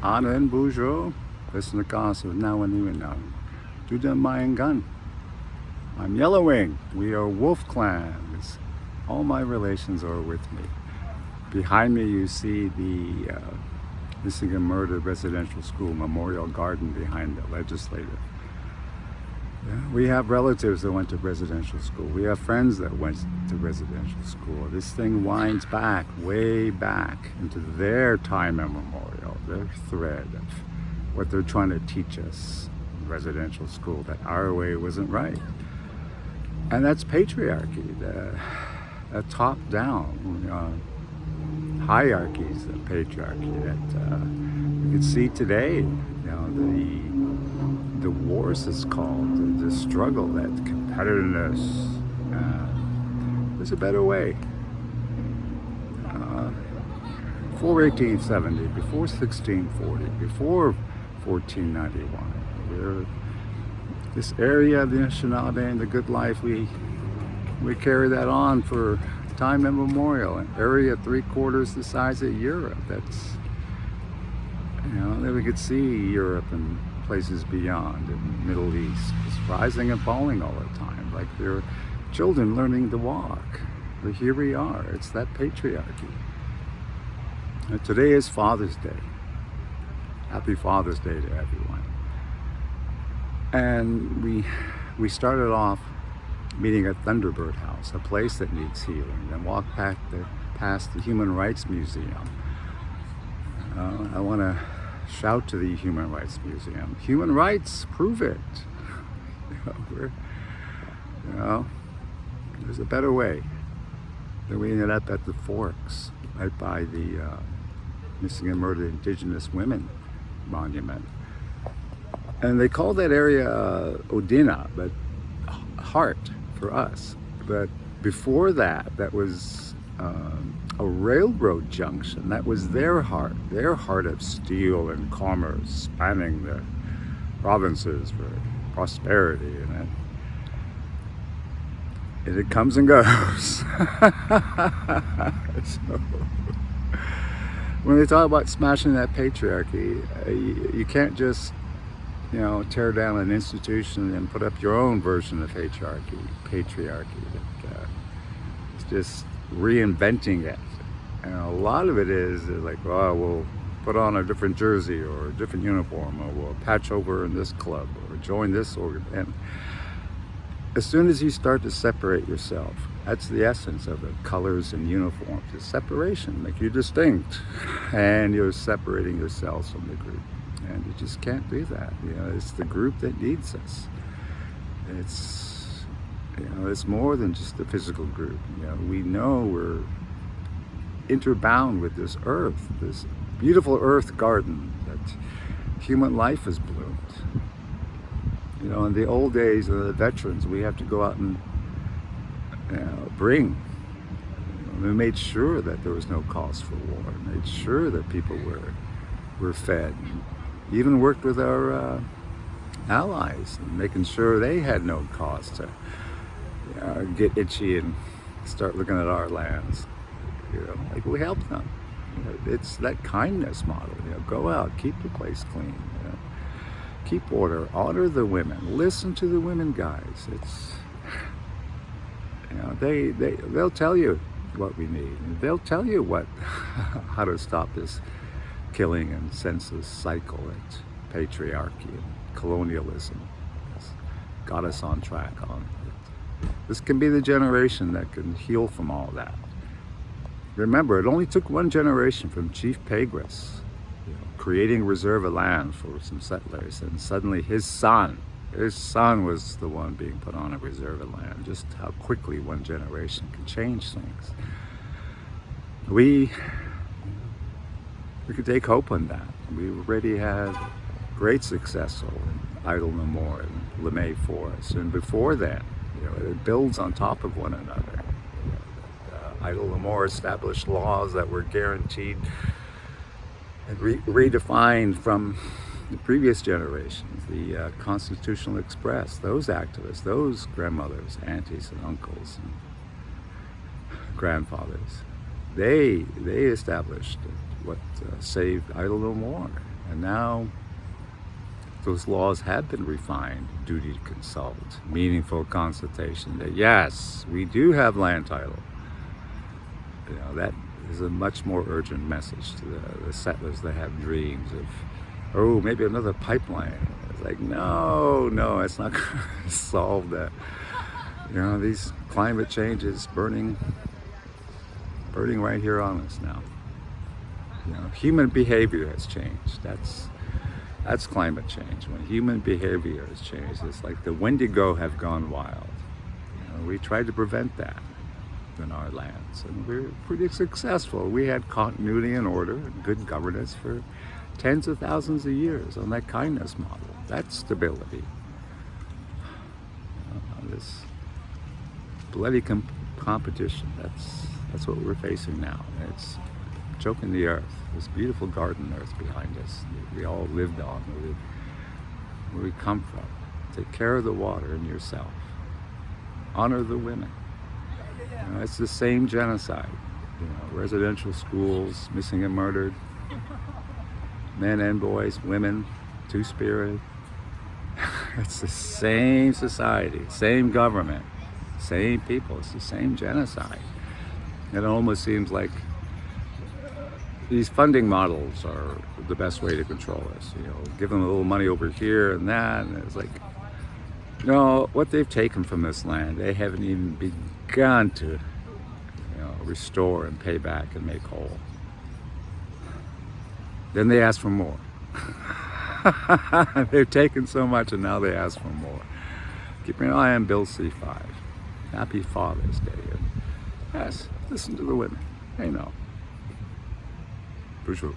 Ana and Bujo, listen to gossip now and even now. Do the Mayan gun. I'm Yellowwing. We are Wolf Clans. All my relations are with me. Behind me, you see the Missing and Murdered Residential School Memorial Garden behind the legislative. Yeah, we have relatives that went to residential school. We have friends that went to residential school. This thing winds back, way back into their time immemorial, their thread of what they're trying to teach us in residential school, that our way wasn't right. And that's patriarchy, the top-down hierarchies of patriarchy that you can see today. The wars is called, the struggle, that competitiveness. There's a better way. Before 1870, before 1640, before 1491, this area of the Anishinaabe and the good life, we carry that on for time immemorial. An area 3/4 the size of Europe. That's, then we could see Europe and places beyond, in the Middle East, just rising and falling all the time, like they're children learning to walk. But here we are. It's that patriarchy. And today is Father's Day. Happy Father's Day to everyone. And we started off meeting at Thunderbird House, a place that needs healing, and walked past the Human Rights Museum. I want to shout to the Human Rights Museum. Human rights, prove it. There's a better way. Then we ended up at the Forks, right by the Missing and Murdered Indigenous Women Monument. And they call that area Odina, but heart for us. But before that, that was a railroad junction. That was their heart of steel and commerce, spanning the provinces for prosperity. And it comes and goes. So, when they talk about smashing that patriarchy, you can't just tear down an institution and put up your own version of patriarchy. It's just reinventing it. And a lot of it is like, oh, we'll put on a different jersey or a different uniform, or we'll patch over in this club or join this organ. And as soon as you start to separate yourself, that's the essence of the colors and uniforms. It's separation, make you distinct, and you're separating yourselves from the group. And you just can't do that. It's the group that needs us. It's more than just the physical group. We know we're interbound with this earth, this beautiful earth garden that human life has bloomed. In the old days of the veterans, we have to go out and bring. We made sure that there was no cause for war. Made sure that people were fed. Even worked with our allies, making sure they had no cause to get itchy and start looking at our lands. Like we helped them. It's that kindness model. Go out, keep the place clean. Keep order, honor the women, listen to the women guys. It's they'll tell you what we need. They'll tell you how to stop this killing and senseless cycle that patriarchy and colonialism has got us on track on. This can be the generation that can heal from all that. Remember, it only took one generation from Chief Pagras, creating reserve of land for some settlers, and suddenly his son was the one being put on a reserve of land. Just how quickly one generation can change things. We could take hope on that. We already had great success in Idle No More and LeMay Forest, and before that, it builds on top of one another. Idle No More established laws that were guaranteed and redefined from the previous generations. The Constitutional Express, those activists, those grandmothers, aunties, and uncles, and grandfathers, they established what saved Idle No More. And now those laws have been refined. Duty to consult, meaningful consultation, that yes, we do have land title. That is a much more urgent message to the settlers that have dreams of, oh, maybe another pipeline. It's like, no, it's not going to solve that. These climate changes burning right here on us now. Human behavior has changed. That's climate change. When human behavior has changed, it's like the Wendigo have gone wild. We tried to prevent that in our lands, and we were pretty successful. We had continuity and order and good governance for tens of thousands of years on that kindness model. That's stability. This bloody competition, that's what we're facing now. It's choking the earth, this beautiful garden earth behind us that we all lived on, where we come from. Take care of the water and yourself. Honor the women. It's the same genocide. Residential schools, missing and murdered, men and boys, women, two-spirited. It's the same society, same government, same people. It's the same genocide. It almost seems like these funding models are the best way to control us. Give them a little money over here and that, and it's like, no, what they've taken from this land, they haven't even begun to, restore and pay back and make whole. Then they ask for more. They've taken so much, and now they ask for more. Keep an eye on Bill C-5. Happy Father's Day. And yes, listen to the women. They know. For sure.